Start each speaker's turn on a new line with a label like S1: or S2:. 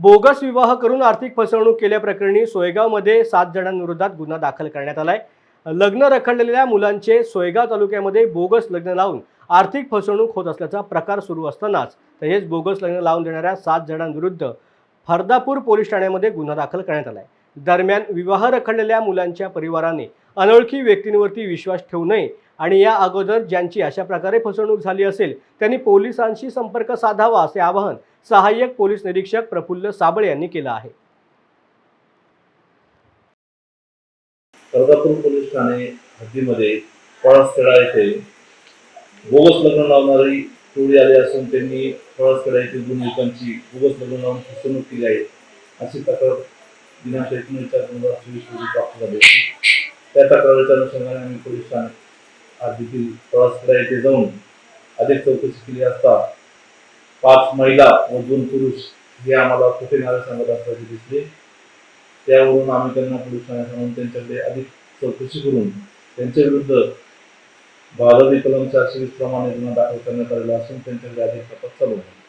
S1: Bogus विवाह करून आर्थिक फसवणूक केल्याप्रकरणी सोयगावमध्ये 7 जणांविरोधात गुन्हा दाखल करण्यात आलाय। लग्न रखडलेल्या मुलांचे सोयगाव तालुक्यामध्ये बोगस लग्न लावून आर्थिक फसवणूक होत असल्याचा प्रकार सुरू असतानाच तसेच बोगस लग्न लावून देणाऱ्या 7 जणांविरुद्ध फरदापूर पोलीस ठाण्यामध्ये गुन्हा दाखल करण्यात आलाय। दरम्यान विवाह रखडलेल्या मुलांच्या परिवाराने अनोळखी व्यक्तींवरती विश्वास ठेवू नये आणि या अगोदर ज्यांची अशा प्रकारे फसवणूक झाली असेल त्यांनी पोलिसांशी संपर्क साधावा असे आवाहन सहाय्यक पोलीस निरीक्षक प्रफुल्ल साबळे यांनी केलं आहे।
S2: फरदापूर पोलीस ठाणे हद्दीमध्ये पळसखेडा येथे बोगस लग्न लावणारी टोळी आली असून त्यांनी पळसखेडा येथील 2 युवकांची बोगस लग्न लावून फसवणूक केली आहे अशी तक्रार दिनांक 19/4/2024 रोजी प्राप्त झाली होती। त्या तक्रारीच्या अनुषंगाने आम्ही पोलीस ठाणे हद्दीतील पळसखेडा येथे जाऊन अधिक चौकशी केली असता 5 महिला व 2 पुरुष हे आम्हाला कुठे नावे सांगत असल्याचे दिसले। त्यावरून आम्ही त्यांना पोलीस ठाण्यात आणून त्यांच्याकडे अधिक चौकशी करून त्यांच्या विरुद्ध भादवी कलम 420 प्रमाणे गुन्हा दाखल करण्यात आलेला असून त्यांच्याकडे अधिक तपास चालू आहे।